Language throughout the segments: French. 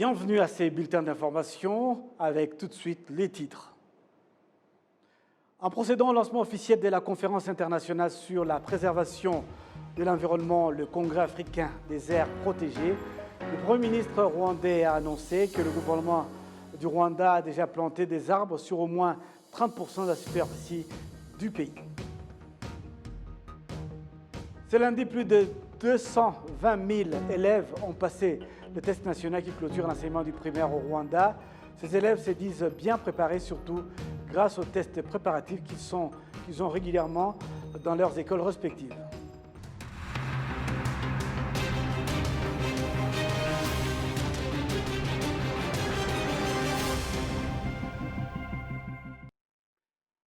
Bienvenue à ces bulletins d'information avec tout de suite les titres. En procédant au lancement officiel de la conférence internationale sur la préservation de l'environnement, le Congrès africain des aires protégées, le Premier ministre rwandais a annoncé que le gouvernement du Rwanda a déjà planté des arbres sur au moins 30% de la superficie du pays. Ce lundi, plus de 220 000 élèves ont passé le test national qui clôture l'enseignement du primaire au Rwanda. Ces élèves se disent bien préparés, surtout grâce aux tests préparatifs qu'ils ont régulièrement dans leurs écoles respectives.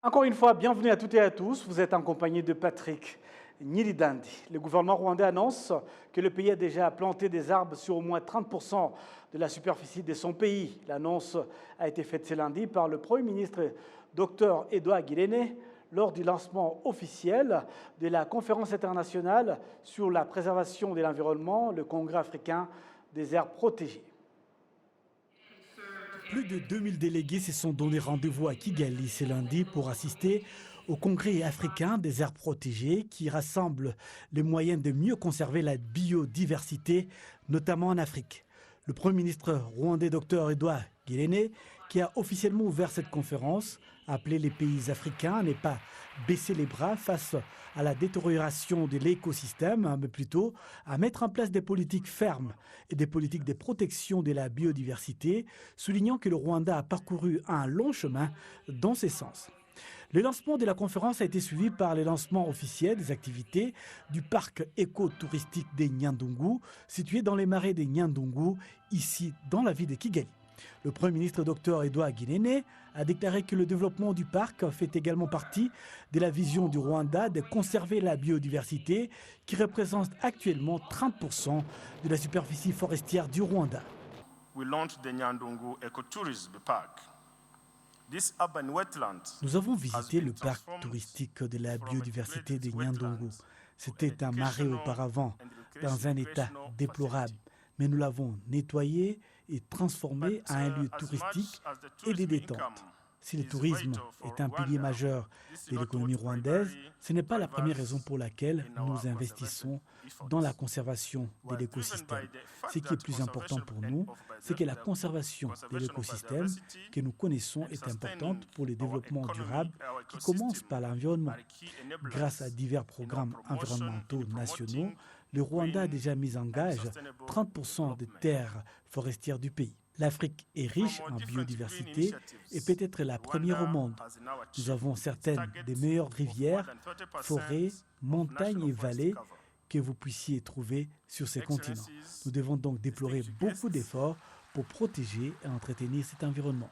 Encore une fois, bienvenue à toutes et à tous. Vous êtes en compagnie de Patrick Nyirindandi. Le gouvernement rwandais annonce que le pays a déjà planté des arbres sur au moins 30% de la superficie de son pays. L'annonce a été faite ce lundi par le Premier ministre Dr Edouard Ngirente lors du lancement officiel de la conférence internationale sur la préservation de l'environnement, le Congrès africain des aires protégées. Plus de 2000 délégués se sont donné rendez-vous à Kigali ce lundi pour assister au Congrès africain des aires protégées qui rassemble les moyens de mieux conserver la biodiversité, notamment en Afrique. Le Premier ministre rwandais Dr Edouard Ngirente, qui a officiellement ouvert cette conférence, a appelé les pays africains à ne pas baisser les bras face à la détérioration de l'écosystème, mais plutôt à mettre en place des politiques fermes et des politiques de protection de la biodiversité, soulignant que le Rwanda a parcouru un long chemin dans ce sens. Le lancement de la conférence a été suivi par le lancement officiel des activités du parc écotouristique des Nyandungu, situé dans les marais des Nyandungu, ici dans la ville de Kigali. Le Premier ministre Dr Edouard Ngirente a déclaré que le développement du parc fait également partie de la vision du Rwanda de conserver la biodiversité qui représente actuellement 30% de la superficie forestière du Rwanda. We launched the Nyandungu Ecotourism Park. Nous avons visité le parc touristique de la biodiversité des Nyandungu. C'était un marais auparavant, dans un état déplorable, mais nous l'avons nettoyé et transformé en un lieu touristique et de détente. Si le tourisme est un pilier majeur de l'économie rwandaise, ce n'est pas la première raison pour laquelle nous investissons dans la conservation de l'écosystème. Ce qui est plus important pour nous, c'est que la conservation de l'écosystème que nous connaissons est importante pour le développement durable qui commence par l'environnement. Grâce à divers programmes environnementaux nationaux, le Rwanda a déjà mis en gage 30% des terres forestières du pays. L'Afrique est riche en biodiversité et peut être la première au monde. Nous avons certaines des meilleures rivières, forêts, montagnes et vallées que vous puissiez trouver sur ces continents. Nous devons donc déployer beaucoup d'efforts pour protéger et entretenir cet environnement.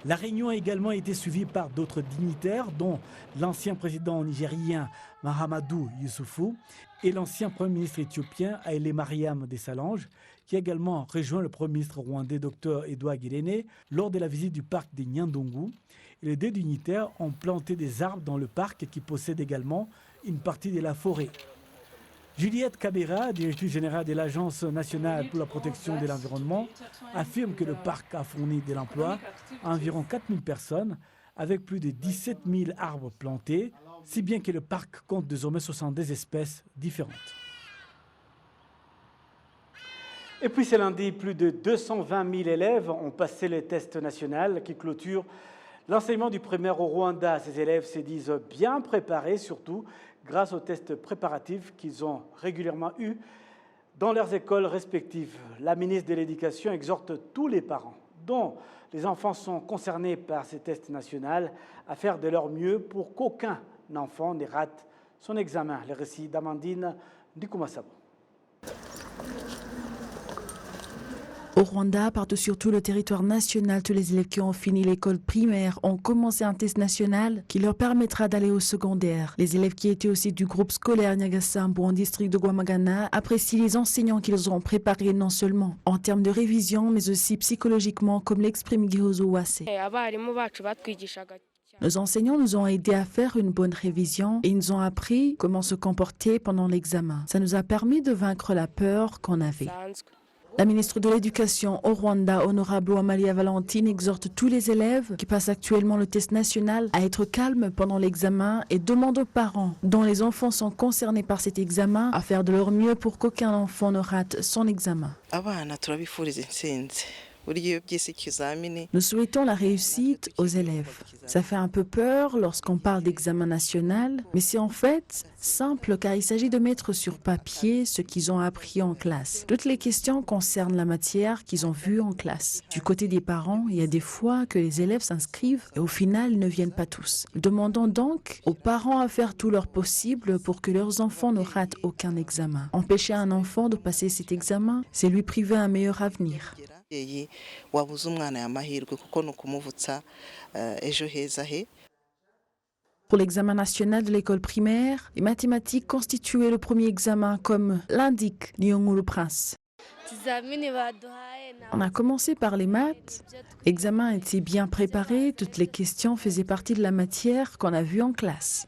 La réunion a également été suivie par d'autres dignitaires, dont l'ancien président nigérien Mahamadou Issoufou et l'ancien Premier ministre éthiopien Haïlé Mariam Desalegn, qui a également rejoint le Premier ministre rwandais Dr Edouard Ngirente lors de la visite du parc des Nyandungu. Et les deux dignitaires ont planté des arbres dans le parc qui possède également une partie de la forêt. Juliette Kabera, directrice générale de l'Agence nationale pour la protection de l'environnement, affirme que le parc a fourni de l'emploi à environ 4000 personnes avec plus de 17 000 arbres plantés, si bien que le parc compte désormais 62 espèces différentes. Et puis ce lundi, plus de 220 000 élèves ont passé le test national qui clôture l'enseignement du primaire au Rwanda. Ces élèves se disent bien préparés, surtout grâce aux tests préparatifs qu'ils ont régulièrement eus dans leurs écoles respectives. La ministre de l'Éducation exhorte tous les parents dont les enfants sont concernés par ces tests nationaux à faire de leur mieux pour qu'aucun enfant ne rate son examen. Le récit d'Amandine Ndikumasabo. Au Rwanda, partout sur tout le territoire national, tous les élèves qui ont fini l'école primaire ont commencé un test national qui leur permettra d'aller au secondaire. Les élèves qui étaient aussi du groupe scolaire Nyagasambu en district de Rwamagana apprécient les enseignants qu'ils ont préparés non seulement en termes de révision, mais aussi psychologiquement, comme l'exprime Gihozo Uwase. Nos enseignants nous ont aidés à faire une bonne révision et ils nous ont appris comment se comporter pendant l'examen. Ça nous a permis de vaincre la peur qu'on avait. La ministre de l'Éducation au Rwanda, Honorable Amalia Valentine, exhorte tous les élèves qui passent actuellement le test national à être calmes pendant l'examen et demande aux parents dont les enfants sont concernés par cet examen à faire de leur mieux pour qu'aucun enfant ne rate son examen. Nous souhaitons la réussite aux élèves. Ça fait un peu peur lorsqu'on parle d'examen national, mais c'est en fait simple car il s'agit de mettre sur papier ce qu'ils ont appris en classe. Toutes les questions concernent la matière qu'ils ont vue en classe. Du côté des parents, il y a des fois que les élèves s'inscrivent et au final, ils ne viennent pas tous. Nous demandons donc aux parents à faire tout leur possible pour que leurs enfants ne ratent aucun examen. Empêcher un enfant de passer cet examen, c'est lui priver un meilleur avenir. Pour l'examen national de l'école primaire, les mathématiques constituaient le premier examen comme l'indique Nyonguru Prince. On a commencé par les maths. L'examen était bien préparé, toutes les questions faisaient partie de la matière qu'on a vue en classe.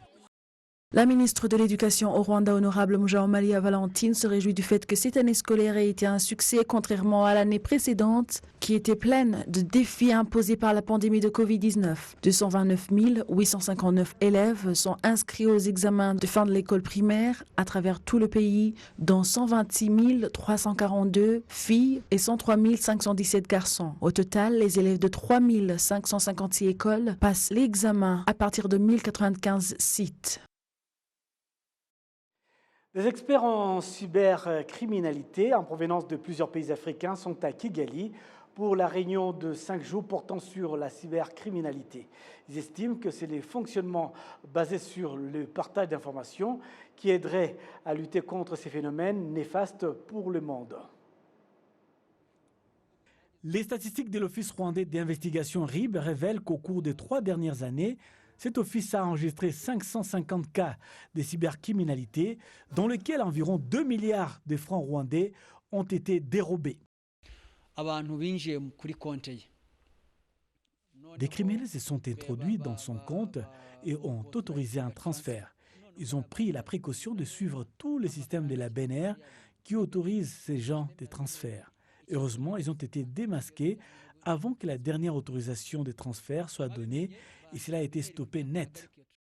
La ministre de l'Éducation au Rwanda, Honorable Amalia Valentine, se réjouit du fait que cette année scolaire ait été un succès, contrairement à l'année précédente, qui était pleine de défis imposés par la pandémie de Covid-19. 229 859 élèves sont inscrits aux examens de fin de l'école primaire à travers tout le pays, dont 126 342 filles et 103 517 garçons. Au total, les élèves de 3 556 écoles passent l'examen à partir de 1095 sites. Des experts en cybercriminalité en provenance de plusieurs pays africains sont à Kigali pour la réunion de 5 jours portant sur la cybercriminalité. Ils estiment que c'est les fonctionnements basés sur le partage d'informations qui aideraient à lutter contre ces phénomènes néfastes pour le monde. Les statistiques de l'Office rwandais d'investigation RIB révèlent qu'au cours des 3 dernières années, cet office a enregistré 550 cas de cybercriminalité, dans lesquels environ 2 milliards de francs rwandais ont été dérobés. Des criminels se sont introduits dans son compte et ont autorisé un transfert. Ils ont pris la précaution de suivre tout le système de la BNR qui autorise ces genres de transferts. Heureusement, ils ont été démasqués avant que la dernière autorisation de transfert soit donnée et cela a été stoppé net.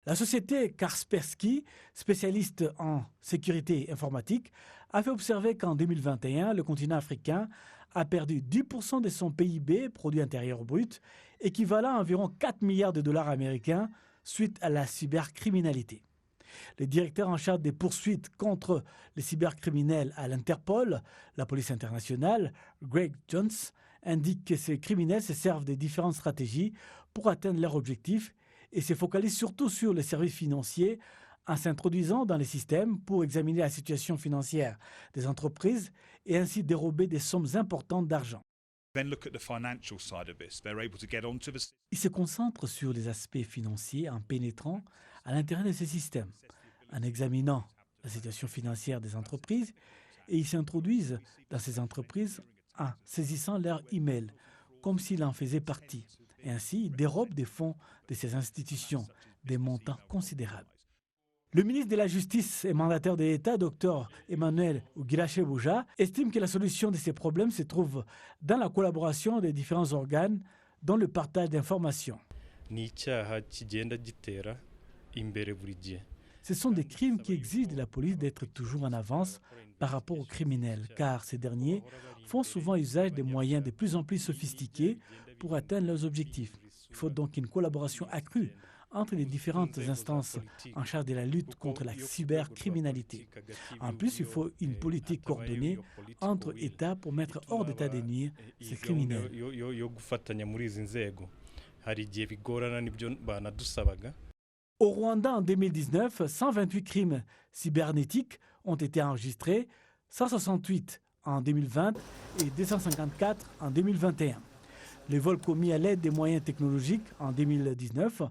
La société Kaspersky, spécialiste en sécurité informatique, a fait observer qu'en 2021, le continent africain a perdu 10% de son PIB, produit intérieur brut, équivalent à environ 4 milliards de dollars américains suite à la cybercriminalité. Le directeur en charge des poursuites contre les cybercriminels à l'Interpol, la police internationale, Greg Jones, indique que ces criminels se servent de différentes stratégies pour atteindre leurs objectifs et se focalisent surtout sur les services financiers en s'introduisant dans les systèmes pour examiner la situation financière des entreprises et ainsi dérober des sommes importantes d'argent. Ils se concentrent sur les aspects financiers en pénétrant à l'intérieur de ces systèmes, en examinant la situation financière des entreprises et ils s'introduisent dans ces entreprises en saisissant leur email, comme s'ils en faisaient partie. Et ainsi, ils dérobent des fonds de ces institutions, des montants considérables. Le ministre de la Justice et mandataire de l'État, Dr Emmanuel Ugirashebouja, estime que la solution de ces problèmes se trouve dans la collaboration des différents organes dans le partage d'informations. Ce sont des crimes qui exigent de la police d'être toujours en avance par rapport aux criminels, car ces derniers font souvent usage de moyens de plus en plus sophistiqués pour atteindre leurs objectifs. Il faut donc une collaboration accrue entre les différentes instances en charge de la lutte contre la cybercriminalité. En plus, il faut une politique coordonnée entre États pour mettre hors d'état de nuire ces criminels. Au Rwanda, en 2019, 128 crimes cybernétiques ont été enregistrés, 168 en 2020 et 254 en 2021. Le vol commis à l'aide des moyens technologiques en 2019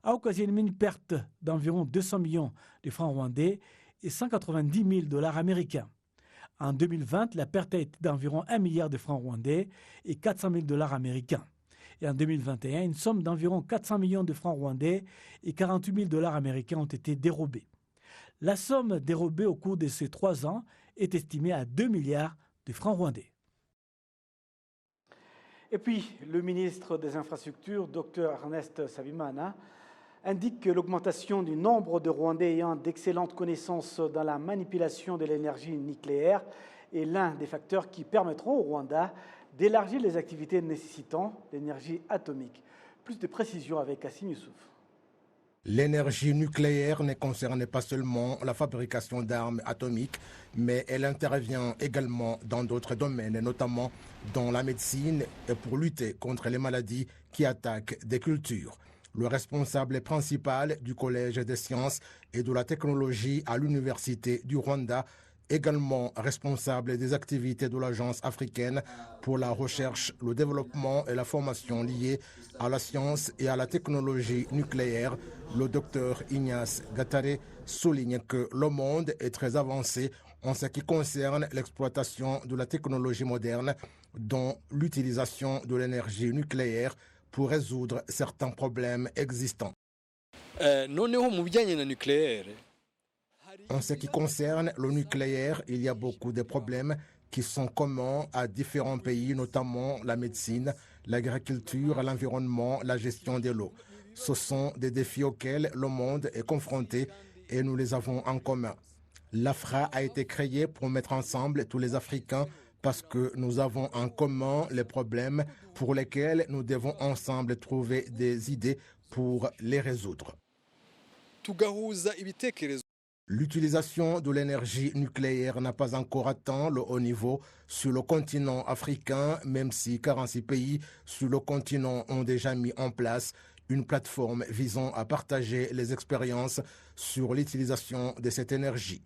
a occasionné une perte d'environ 200 millions de francs rwandais et 190 000 dollars américains. En 2020, la perte a été d'environ 1 milliard de francs rwandais et 400 000 dollars américains. Et en 2021, une somme d'environ 400 millions de francs rwandais et 48 000 dollars américains ont été dérobés. La somme dérobée au cours de ces 3 ans est estimée à 2 milliards de francs rwandais. Et puis, le ministre des Infrastructures, Dr Ernest Nsabimana, indique que l'augmentation du nombre de Rwandais ayant d'excellentes connaissances dans la manipulation de l'énergie nucléaire est l'un des facteurs qui permettront au Rwanda d'élargir les activités nécessitant l'énergie atomique. Plus de précisions avec Kassim Youssouf. L'énergie nucléaire ne concerne pas seulement la fabrication d'armes atomiques, mais elle intervient également dans d'autres domaines, notamment dans la médecine et pour lutter contre les maladies qui attaquent des cultures. Le responsable principal du Collège des sciences et de la technologie à l'Université du Rwanda, également responsable des activités de l'Agence africaine pour la recherche, le développement et la formation liées à la science et à la technologie nucléaire, le docteur Ignace Gatare, souligne que le monde est très avancé en ce qui concerne l'exploitation de la technologie moderne, dont l'utilisation de l'énergie nucléaire pour résoudre certains problèmes existants. En ce qui concerne le nucléaire, il y a beaucoup de problèmes qui sont communs à différents pays, notamment la médecine, l'agriculture, l'environnement, la gestion de l'eau. Ce sont des défis auxquels le monde est confronté et nous les avons en commun. L'AFRA a été créée pour mettre ensemble tous les Africains parce que nous avons en commun les problèmes pour lesquels nous devons ensemble trouver des idées pour les résoudre. L'utilisation de l'énergie nucléaire n'a pas encore atteint le haut niveau sur le continent africain, même si 46 pays sur le continent ont déjà mis en place une plateforme visant à partager les expériences sur l'utilisation de cette énergie.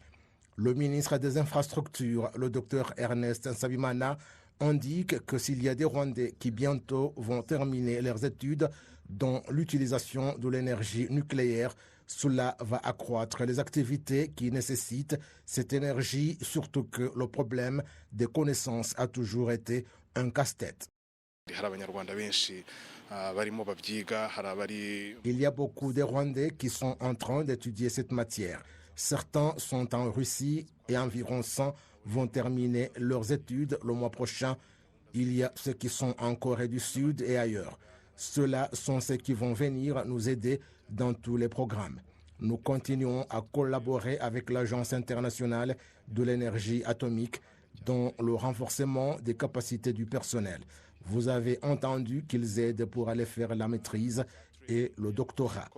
Le ministre des Infrastructures, le Dr Ernest Nsabimana, indique que s'il y a des Rwandais qui bientôt vont terminer leurs études dans l'utilisation de l'énergie nucléaire, cela va accroître les activités qui nécessitent cette énergie, surtout que le problème des connaissances a toujours été un casse-tête. Il y a beaucoup de Rwandais qui sont en train d'étudier cette matière. Certains sont en Russie et environ 100 vont terminer leurs études le mois prochain. Il y a ceux qui sont en Corée du Sud et ailleurs. Ceux-là sont ceux qui vont venir nous aider dans tous les programmes. Nous continuons à collaborer avec l'Agence internationale de l'énergie atomique dans le renforcement des capacités du personnel. Vous avez entendu qu'ils aident pour aller faire la maîtrise et le doctorat.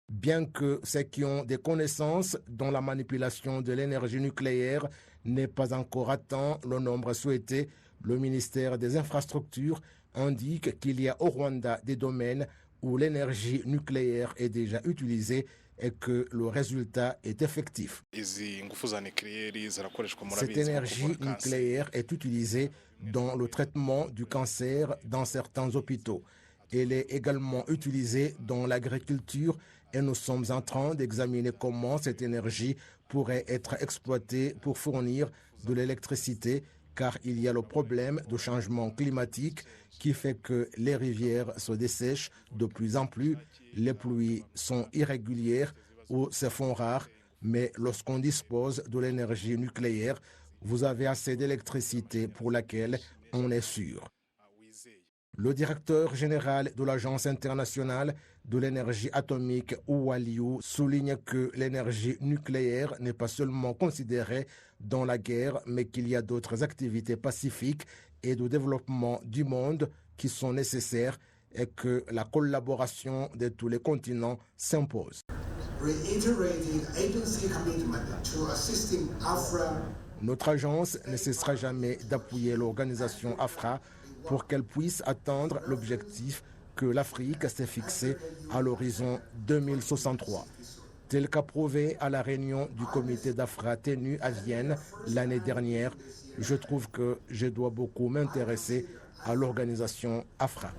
Bien que ceux qui ont des connaissances dans la manipulation de l'énergie nucléaire n'aient pas encore atteint le nombre souhaité, le ministère des Infrastructures indique qu'il y a au Rwanda des domaines où l'énergie nucléaire est déjà utilisée et que le résultat est effectif. Cette énergie nucléaire est utilisée dans le traitement du cancer dans certains hôpitaux. Elle est également utilisée dans l'agriculture et nous sommes en train d'examiner comment cette énergie pourrait être exploitée pour fournir de l'électricité, car il y a le problème du changement climatique qui fait que les rivières se dessèchent de plus en plus, les pluies sont irrégulières ou se font rares, mais lorsqu'on dispose de l'énergie nucléaire, vous avez assez d'électricité pour laquelle on est sûr. Le directeur général de l'Agence internationale de l'énergie atomique, Oualiou, souligne que l'énergie nucléaire n'est pas seulement considérée dans la guerre, mais qu'il y a d'autres activités pacifiques et de développement du monde qui sont nécessaires et que la collaboration de tous les continents s'impose. Notre agence ne cessera jamais d'appuyer l'organisation AFRA pour qu'elle puisse atteindre l'objectif que l'Afrique s'est fixé à l'horizon 2063. Tel qu'approuvé à la réunion du comité d'AFRA tenue à Vienne l'année dernière, je trouve que je dois beaucoup m'intéresser à l'organisation AFRA.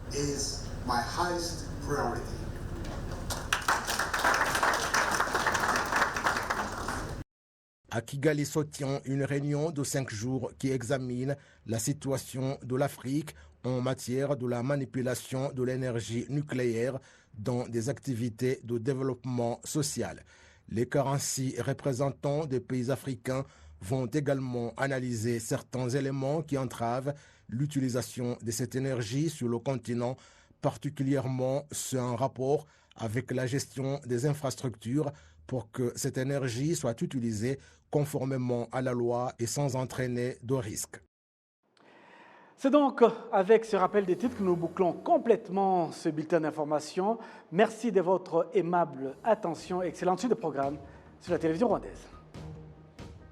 À Kigali se tient une réunion de 5 jours qui examine la situation de l'Afrique en matière de la manipulation de l'énergie nucléaire dans des activités de développement social. Les 46 représentants des pays africains vont également analyser certains éléments qui entravent l'utilisation de cette énergie sur le continent, particulièrement sur un rapport avec la gestion des infrastructures pour que cette énergie soit utilisée conformément à la loi et sans entraîner de risques. C'est donc avec ce rappel des titres que nous bouclons complètement ce bulletin d'information. Merci de votre aimable attention. Excellente suite de programme sur la télévision rwandaise.